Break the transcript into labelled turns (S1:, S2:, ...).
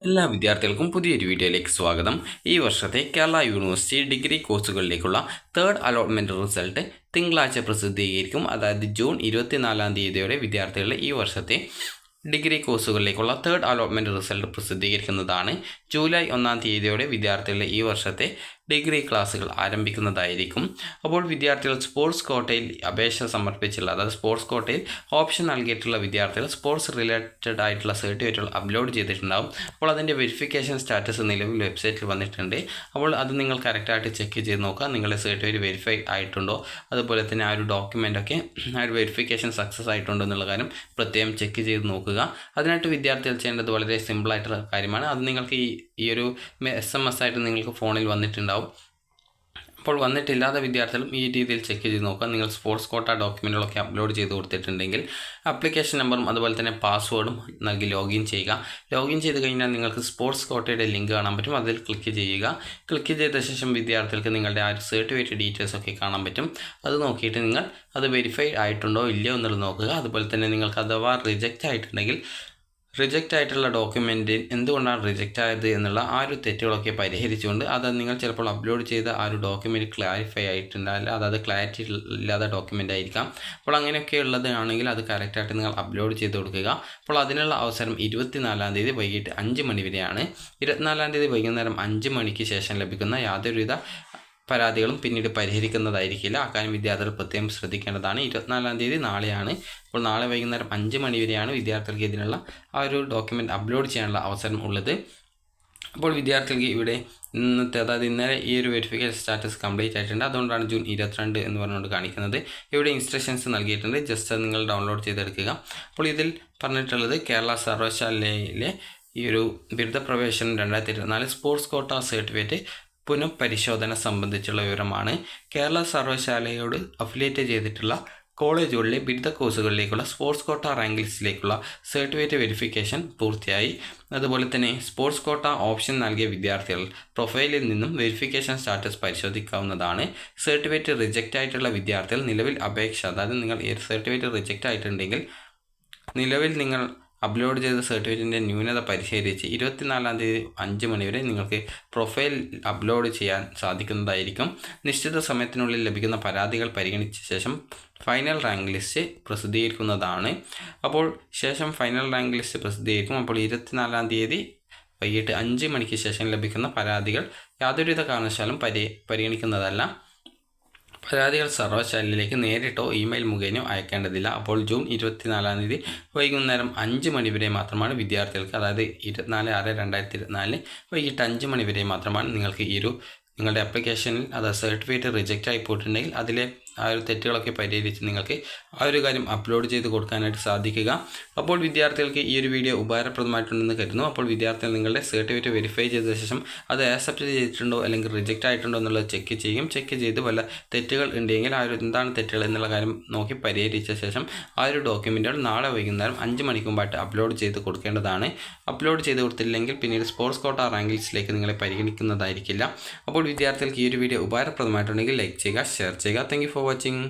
S1: എല്ലാ വിദ്യാർത്ഥികൾക്കും പുതിയൊരു വീഡിയോയിലേക്ക് സ്വാഗതം. ഈ വർഷത്തെ കേരള യൂണിവേഴ്സിറ്റി ഡിഗ്രി കോഴ്സുകളിലേക്കുള്ള തേർഡ് അലോട്ട്മെൻറ്റ് റിസൾട്ട് തിങ്കളാഴ്ച പ്രസിദ്ധീകരിക്കും. അതായത് ജൂൺ 24-ാം തീയതിയോടെ വിദ്യാർത്ഥികളുടെ ഈ വർഷത്തെ ഡിഗ്രി കോഴ്സുകളിലേക്കുള്ള തേർഡ് അലോട്ട്മെൻറ്റ് റിസൾട്ട് പ്രസിദ്ധീകരിക്കുന്നതാണ്. ജൂലൈ 1-ാം തീയതിയോടെ വിദ്യാർത്ഥികളുടെ ഈ വർഷത്തെ ഡിഗ്രി ക്ലാസ്സുകൾ ആരംഭിക്കുന്നതായിരിക്കും. അപ്പോൾ വിദ്യാർത്ഥികൾ സ്പോർട്സ് കോട്ടയിൽ അപേക്ഷ സമർപ്പിച്ചിട്ടുള്ള, അതായത് സ്പോർട്സ് കോട്ടയിൽ ഓപ്ഷൻ നൽകിയിട്ടുള്ള വിദ്യാർത്ഥികൾ സ്പോർട്സ് റിലേറ്റഡ് ആയിട്ടുള്ള സർട്ടിഫിക്കറ്റുകൾ അപ്ലോഡ് ചെയ്തിട്ടുണ്ടാകും. അപ്പോൾ അതിൻ്റെ വെരിഫിക്കേഷൻ സ്റ്റാറ്റസ് നിലവിൽ വെബ്സൈറ്റിൽ വന്നിട്ടുണ്ട്. അപ്പോൾ അത് നിങ്ങൾ കറക്റ്റായിട്ട് ചെക്ക് ചെയ്ത് നോക്കുക, നിങ്ങളുടെ സർട്ടിഫിക്കറ്റ് വെരിഫൈ ആയിട്ടുണ്ടോ, അതുപോലെ തന്നെ ആ ഒരു ഡോക്യുമെൻ്റൊക്കെ ആ ഒരു വെരിഫിക്കേഷൻ സക്സസ് ആയിട്ടുണ്ടോ എന്നുള്ള കാര്യം പ്രത്യേകം ചെക്ക് ചെയ്ത് നോക്കുക. അതിനായിട്ട് വിദ്യാർത്ഥികൾ ചെയ്യേണ്ടത് വളരെ സിമ്പിളായിട്ടുള്ള കാര്യമാണ്. അത് നിങ്ങൾക്ക് ഈ ഒരു SMS ആയിട്ട് നിങ്ങൾക്ക് ഫോണിൽ വന്നിട്ടുണ്ടാവും. അപ്പോൾ വന്നിട്ടില്ലാത്ത വിദ്യാർത്ഥികളും ഈ രീതിയിൽ ചെക്ക് ചെയ്ത് നോക്കുക. നിങ്ങൾ സ്പോർട്സ് കോട്ട ഡോക്യുമെൻറ്റുകളൊക്കെ അപ്ലോഡ് ചെയ്ത് കൊടുത്തിട്ടുണ്ടെങ്കിൽ ആപ്ലിക്കേഷൻ നമ്പറും അതുപോലെ തന്നെ പാസ്വേഡും നൽകി ലോഗിൻ ചെയ്യുക. ലോഗിൻ ചെയ്ത് കഴിഞ്ഞാൽ നിങ്ങൾക്ക് സ്പോർട്സ് കോട്ടയുടെ ലിങ്ക് കാണാൻ പറ്റും. അതിൽ ക്ലിക്ക് ചെയ്യുക. ക്ലിക്ക് ചെയ്ത ശേഷം വിദ്യാർത്ഥികൾക്ക് നിങ്ങളുടെ ആ ഒരു സർട്ടിഫിക്കറ്റ് ഡീറ്റെയിൽസൊക്കെ കാണാൻ പറ്റും. അത് നോക്കിയിട്ട് നിങ്ങൾ അത് വെരിഫൈ ആയിട്ടുണ്ടോ ഇല്ലയോ എന്നുള്ളത് നോക്കുക. അതുപോലെ തന്നെ നിങ്ങൾക്ക് അഥവാ റിജക്റ്റ് ആയിട്ടുണ്ടെങ്കിൽ റിജക്റ്റ് ആയിട്ടുള്ള ഡോക്യുമെൻ്റ് എന്തുകൊണ്ടാണ് റിജക്റ്റ് ആയത് എന്നുള്ള ആ ഒരു തെറ്റുകളൊക്കെ പരിഹരിച്ചുകൊണ്ട് അത് നിങ്ങൾ ചിലപ്പോൾ അപ്ലോഡ് ചെയ്ത ആ ഒരു ഡോക്യുമെൻറ്റ് ക്ലാരിഫൈ ആയിട്ടുണ്ടാവില്ല, അതായത് ക്ലാരിറ്റി ഇല്ലാത്ത ഡോക്യുമെൻ്റ് ആയിരിക്കാം. അപ്പോൾ അങ്ങനെയൊക്കെ ഉള്ളതാണെങ്കിൽ അത് കറക്റ്റായിട്ട് നിങ്ങൾ അപ്ലോഡ് ചെയ്ത് കൊടുക്കുക. അപ്പോൾ അതിനുള്ള അവസരം 24-ാം തീയതി വൈകിട്ട് 5 മണി വരെയാണ്. 24-ാം തീയതി വൈകുന്നേരം 5 മണിക്ക് ശേഷം ലഭിക്കുന്ന യാതൊരുവിധ പരാതികളും പിന്നീട് പരിഹരിക്കുന്നതായിരിക്കില്ല. അക്കാര്യം വിദ്യാർത്ഥികൾ പ്രത്യേകം ശ്രദ്ധിക്കേണ്ടതാണ്. 24-ാം തീയതി നാളെയാണ്. അപ്പോൾ നാളെ വൈകുന്നേരം 5 മണി വരെയാണ് വിദ്യാർത്ഥികൾക്ക് ഇതിനുള്ള ആ ഒരു ഡോക്യുമെൻറ്റ് അപ്ലോഡ് ചെയ്യാനുള്ള അവസരം ഉള്ളത്. അപ്പോൾ വിദ്യാർത്ഥികൾക്ക് ഇവിടെ അതായത് ഇന്നലെ ഈ ഒരു വെരിഫിക്കേഷൻ സ്റ്റാറ്റസ് കംപ്ലീറ്റ് ആയിട്ടുണ്ട്. അതുകൊണ്ടാണ് ജൂൺ 22 എന്ന് പറഞ്ഞുകൊണ്ട് കാണിക്കുന്നത്. ഇവിടെ ഇൻസ്ട്രക്ഷൻസ് നൽകിയിട്ടുണ്ട്, ജസ്റ്റ് അത് നിങ്ങൾ ഡൗൺലോഡ് ചെയ്തെടുക്കുക. അപ്പോൾ ഇതിൽ പറഞ്ഞിട്ടുള്ളത് കേരള സർവകലാശാലയിലെ ഈ ഒരു ബിരുദ പ്രവേശനം 2024 സ്പോർട്സ് കോട്ട സർട്ടിഫിക്കറ്റ് പുനഃപരിശോധന സംബന്ധിച്ചുള്ള വിവരമാണ്. കേരള സർവകലാശാലയോട് അഫിലിയേറ്റ് ചെയ്തിട്ടുള്ള കോളേജുകളിലെ ബിരുദ കോഴ്സുകളിലേക്കുള്ള സ്പോർട്സ് കോട്ട റാങ്ക് ലിസ്റ്റിലേക്കുള്ള സർട്ടിഫിക്കറ്റ് വെരിഫിക്കേഷൻ പൂർത്തിയായി. അതുപോലെ തന്നെ സ്പോർട്സ് കോട്ട ഓപ്ഷൻ നൽകിയ വിദ്യാർത്ഥികൾ പ്രൊഫൈലിൽ നിന്നും വെരിഫിക്കേഷൻ സ്റ്റാറ്റസ് പരിശോധിക്കാവുന്നതാണ്. സർട്ടിഫിക്കറ്റ് റിജക്റ്റ് ആയിട്ടുള്ള വിദ്യാർത്ഥികൾ നിലവിൽ അപേക്ഷ, അതായത് നിങ്ങൾ ഈ സർട്ടിഫിക്കറ്റ് റിജക്റ്റ് ആയിട്ടുണ്ടെങ്കിൽ നിലവിൽ നിങ്ങൾ അപ്ലോഡ് ചെയ്ത സർട്ടിഫിക്കറ്റിൻ്റെ ന്യൂനത പരിശീലിച്ച് 24-ാം തീയതി 5 മണി വരെ നിങ്ങൾക്ക് പ്രൊഫൈൽ അപ്ലോഡ് ചെയ്യാൻ സാധിക്കുന്നതായിരിക്കും. നിശ്ചിത സമയത്തിനുള്ളിൽ ലഭിക്കുന്ന പരാതികൾ പരിഗണിച്ച ശേഷം ഫൈനൽ റാങ്ക് ലിസ്റ്റ് പ്രസിദ്ധീകരിക്കുന്നതാണ്. അപ്പോൾ ശേഷം ഫൈനൽ റാങ്ക് ലിസ്റ്റ് പ്രസിദ്ധീകരിക്കും. അപ്പോൾ 24-ാം തീയതി വൈകിട്ട് 5 മണിക്ക് ശേഷം ലഭിക്കുന്ന പരാതികൾ യാതൊരുവിധ കാരണവശാലും പരിഗണിക്കുന്നതല്ല. പരാതികൾ സർവകലാശാലയിലേക്ക് നേരിട്ടോ ഇമെയിൽ മുഖേനയോ അയക്കേണ്ടതില്ല. അപ്പോൾ ജൂൺ 24-ാം തീയതി വൈകുന്നേരം 5 മണി വരെ മാത്രമാണ് വിദ്യാർത്ഥികൾക്ക്, അതായത് 24/6/2024 വൈകിട്ട് 5 മണി വരെ മാത്രമാണ് നിങ്ങൾക്ക് നിങ്ങളുടെ ആപ്ലിക്കേഷനിൽ അത് സർട്ടിഫിക്കറ്റ് റിജക്റ്റ് ആയി പോയിട്ടുണ്ടെങ്കിൽ അതിലെ ആ ഒരു തെറ്റുകളൊക്കെ പരിഹരിച്ച് നിങ്ങൾക്ക് ആ ഒരു കാര്യം അപ്ലോഡ് ചെയ്ത് കൊടുക്കാനായിട്ട് സാധിക്കുക. അപ്പോൾ വിദ്യാർത്ഥികൾക്ക് ഈ ഒരു വീഡിയോ ഉപകാരപ്രദമായിട്ടുണ്ടെന്ന് കരുതുന്നു. അപ്പോൾ വിദ്യാർത്ഥികൾ നിങ്ങളുടെ സർട്ടിഫിക്കറ്റ് വെരിഫൈ ചെയ്ത ശേഷം അത് ആക്സെപ്റ്റ് ചെയ്തിട്ടുണ്ടോ അല്ലെങ്കിൽ റിജക്റ്റ് ആയിട്ടുണ്ടോ എന്നുള്ളത് ചെക്ക് ചെയ്യും. ചെക്ക് ചെയ്ത് വല്ല തെറ്റുകൾ ഉണ്ടെങ്കിൽ ആ ഒരു എന്താണ് തെറ്റുകൾ എന്നുള്ള കാര്യം നോക്കി പരിഹരിച്ച ശേഷം ആ ഒരു ഡോക്യുമെൻറ്റുകൾ നാളെ വൈകുന്നേരം 5 മണിക്ക് മുമ്പായിട്ട് അപ്ലോഡ് ചെയ്ത് കൊടുക്കേണ്ടതാണ്. അപ്ലോഡ് ചെയ്ത് കൊടുത്തില്ലെങ്കിൽ പിന്നീട് സ്പോർട്സ് കോട്ട റാങ്ക് ലിസ്റ്റിലേക്ക് നിങ്ങളെ പരിഗണിക്കുന്നതായിരിക്കില്ല. അപ്പോൾ വിദ്യാർത്ഥികൾക്ക് ഈ ഒരു വീഡിയോ ഉപകാരപ്രദമായിട്ടുണ്ടെങ്കിൽ ലൈക്ക് ചെയ്യുക, ഷെയർ ചെയ്യുക. Thank you for watching.